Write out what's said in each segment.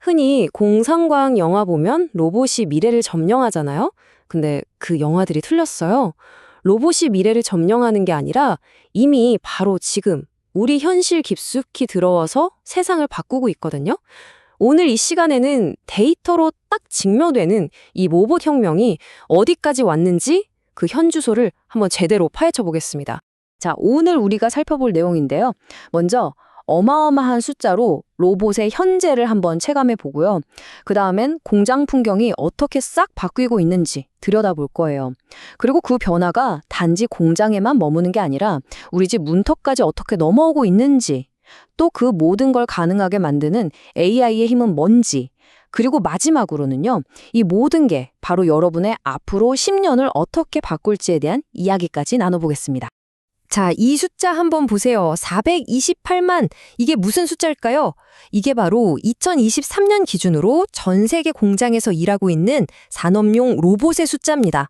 흔히 공상과학 영화 보면 로봇이 미래를 점령하잖아요. 근데 그 영화들이 틀렸어요. 로봇이 미래를 점령하는 게 아니라 이미 바로 지금 우리 현실 깊숙이 들어와서 세상을 바꾸고 있거든요. 오늘 이 시간에는 데이터로 딱 증명되는 이 로봇 혁명이 어디까지 왔는지 그 현주소를 한번 제대로 파헤쳐 보겠습니다. 자, 오늘 우리가 살펴볼 내용인데요. 먼저 어마어마한 숫자로 로봇의 현재를 한번 체감해 보고요. 그 다음엔 공장 풍경이 어떻게 싹 바뀌고 있는지 들여다볼 거예요. 그리고 그 변화가 단지 공장에만 머무는 게 아니라 우리 집 문턱까지 어떻게 넘어오고 있는지, 또 그 모든 걸 가능하게 만드는 AI의 힘은 뭔지, 그리고 마지막으로는요, 이 모든 게 바로 여러분의 앞으로 10년을 어떻게 바꿀지에 대한 이야기까지 나눠보겠습니다. 자, 이 숫자 한번 보세요. 428만. 이게 무슨 숫자일까요? 이게 바로 2023년 기준으로 전 세계 공장에서 일하고 있는 산업용 로봇의 숫자입니다.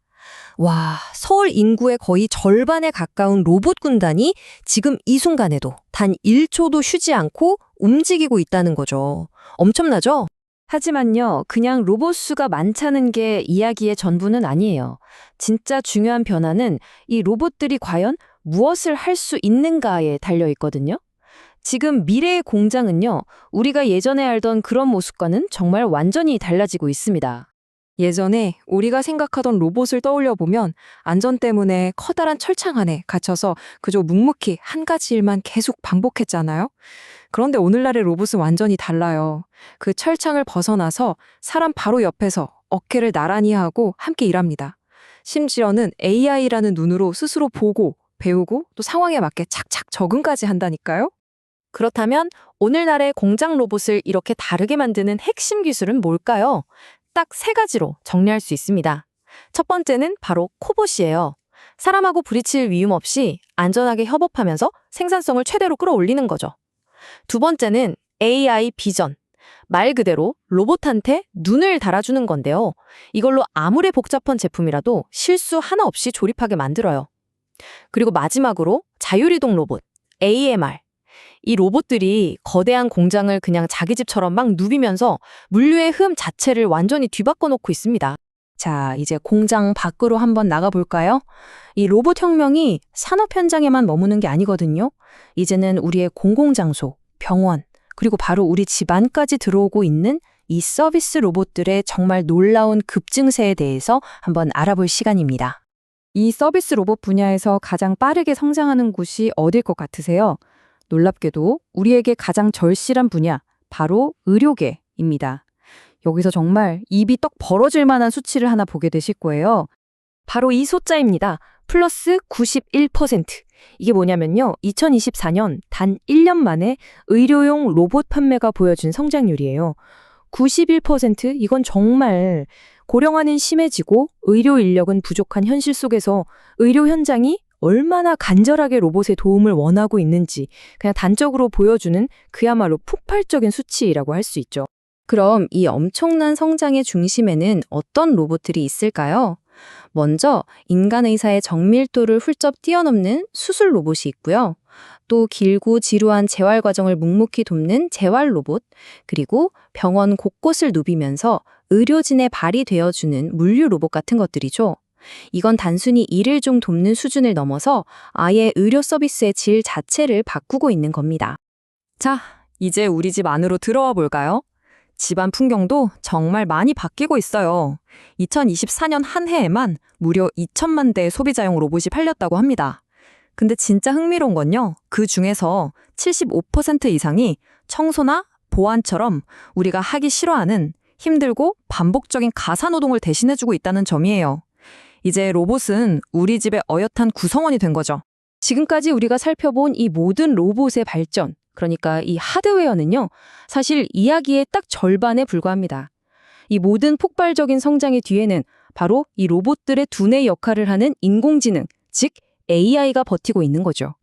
와, 서울 인구의 거의 절반에 가까운 로봇 군단이 지금 이 순간에도 단 1초도 쉬지 않고 움직이고 있다는 거죠. 엄청나죠? 하지만요, 그냥 로봇 수가 많다는 게 이야기의 전부는 아니에요. 진짜 중요한 변화는 이 로봇들이 과연 무엇을 할 수 있는가에 달려 있거든요. 지금 미래의 공장은요, 우리가 예전에 알던 그런 모습과는 정말 완전히 달라지고 있습니다. 예전에 우리가 생각하던 로봇을 떠올려 보면 안전 때문에 커다란 철창 안에 갇혀서 그저 묵묵히 한 가지 일만 계속 반복했잖아요. 그런데 오늘날의 로봇은 완전히 달라요. 그 철창을 벗어나서 사람 바로 옆에서 어깨를 나란히 하고 함께 일합니다. 심지어는 AI라는 눈으로 스스로 보고 배우고 또 상황에 맞게 착착 적응까지 한다니까요. 그렇다면 오늘날의 공장 로봇을 이렇게 다르게 만드는 핵심 기술은 뭘까요? 딱 세 가지로 정리할 수 있습니다. 첫 번째는 바로 코봇이에요. 사람하고 부딪힐 위험 없이 안전하게 협업하면서 생산성을 최대로 끌어올리는 거죠. 두 번째는 AI 비전. 말 그대로 로봇한테 눈을 달아주는 건데요. 이걸로 아무리 복잡한 제품이라도 실수 하나 없이 조립하게 만들어요. 그리고 마지막으로 자율이동 로봇, AMR. 이 로봇들이 거대한 공장을 그냥 자기 집처럼 막 누비면서 물류의 흐름 자체를 완전히 뒤바꿔 놓고 있습니다. 자, 이제 공장 밖으로 한번 나가볼까요? 이 로봇 혁명이 산업 현장에만 머무는 게 아니거든요. 이제는 우리의 공공장소, 병원, 그리고 바로 우리 집 안까지 들어오고 있는 이 서비스 로봇들의 정말 놀라운 급증세에 대해서 한번 알아볼 시간입니다. 이 서비스 로봇 분야에서 가장 빠르게 성장하는 곳이 어딜 것 같으세요? 놀랍게도 우리에게 가장 절실한 분야, 바로 의료계입니다. 여기서 정말 입이 떡 벌어질 만한 수치를 하나 보게 되실 거예요. 바로 이 숫자입니다. 플러스 91%. 이게 뭐냐면요. 2024년 단 1년 만에 의료용 로봇 판매가 보여준 성장률이에요. 91%? 이건 정말 고령화는 심해지고 의료 인력은 부족한 현실 속에서 의료 현장이 얼마나 간절하게 로봇의 도움을 원하고 있는지 그냥 단적으로 보여주는 그야말로 폭발적인 수치라고 할 수 있죠. 그럼 이 엄청난 성장의 중심에는 어떤 로봇들이 있을까요? 먼저 인간 의사의 정밀도를 훌쩍 뛰어넘는 수술 로봇이 있고요. 또 길고 지루한 재활 과정을 묵묵히 돕는 재활 로봇, 그리고 병원 곳곳을 누비면서 의료진의 발이 되어주는 물류 로봇 같은 것들이죠. 이건 단순히 일을 좀 돕는 수준을 넘어서 아예 의료 서비스의 질 자체를 바꾸고 있는 겁니다. 자, 이제 우리 집 안으로 들어와 볼까요? 집안 풍경도 정말 많이 바뀌고 있어요. 2024년 한 해에만 무려 2천만 대의 소비자용 로봇이 팔렸다고 합니다. 근데 진짜 흥미로운 건요, 그 중에서 75% 이상이 청소나 보안처럼 우리가 하기 싫어하는 힘들고 반복적인 가사노동을 대신해주고 있다는 점이에요. 이제 로봇은 우리 집의 어엿한 구성원이 된 거죠. 지금까지 우리가 살펴본 이 모든 로봇의 발전, 그러니까 이 하드웨어는요, 사실 이야기의 딱 절반에 불과합니다. 이 모든 폭발적인 성장의 뒤에는 바로 이 로봇들의 두뇌 역할을 하는 인공지능, 즉 AI가 버티고 있는 거죠.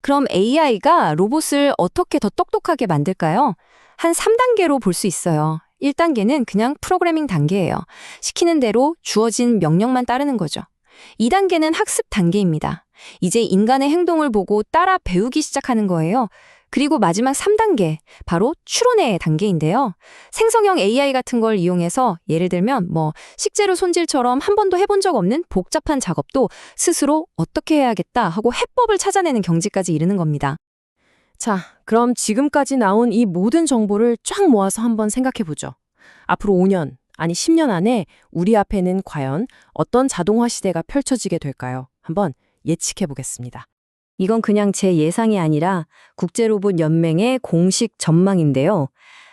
그럼 AI가 로봇을 어떻게 더 똑똑하게 만들까요? 한 3단계로 볼 수 있어요. 1단계는 그냥 프로그래밍 단계예요. 시키는 대로 주어진 명령만 따르는 거죠. 2단계는 학습 단계입니다. 이제 인간의 행동을 보고 따라 배우기 시작하는 거예요. 그리고 마지막 3단계, 바로 추론의 단계인데요. 생성형 AI 같은 걸 이용해서 예를 들면 식재료 손질처럼 한 번도 해본 적 없는 복잡한 작업도 스스로 어떻게 해야겠다 하고 해법을 찾아내는 경지까지 이르는 겁니다. 자, 그럼 지금까지 나온 이 모든 정보를 쫙 모아서 한번 생각해 보죠. 앞으로 5년, 아니 10년 안에 우리 앞에는 과연 어떤 자동화 시대가 펼쳐지게 될까요? 한번 예측해 보겠습니다. 이건 그냥 제 예상이 아니라 국제로봇 연맹의 공식 전망인데요.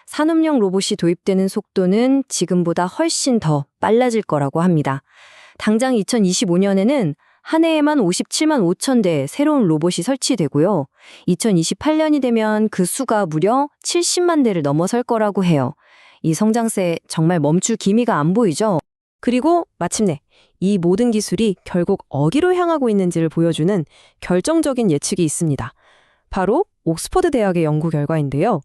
산업용 로봇이 도입되는 속도는 지금보다 훨씬 더 빨라질 거라고 합니다. 당장 2025년에는 한 해에만 57만 5천 대의 새로운 로봇이 설치되고요. 2028년이 되면 그 수가 무려 70만 대를 넘어설 거라고 해요. 이 성장세 정말 멈출 기미가 안 보이죠? 그리고 마침내 이 모든 기술이 결국 어디로 향하고 있는지를 보여주는 결정적인 예측이 있습니다. 바로 옥스퍼드 대학의 연구 결과인데요.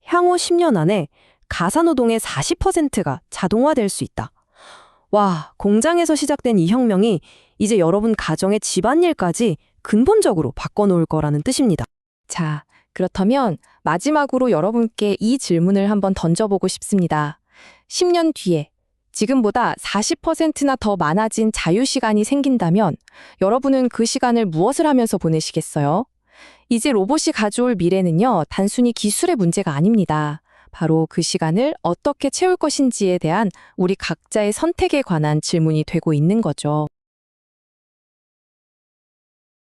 향후 10년 안에 가사노동의 40%가 자동화될 수 있다. 와, 공장에서 시작된 이 혁명이 이제 여러분 가정의 집안일까지 근본적으로 바꿔놓을 거라는 뜻입니다. 자, 그렇다면 마지막으로 여러분께 이 질문을 한번 던져보고 싶습니다. 10년 뒤에 지금보다 40%나 더 많아진 자유시간이 생긴다면 여러분은 그 시간을 무엇을 하면서 보내시겠어요? 이제 로봇이 가져올 미래는요, 단순히 기술의 문제가 아닙니다. 바로 그 시간을 어떻게 채울 것인지에 대한 우리 각자의 선택에 관한 질문이 되고 있는 거죠.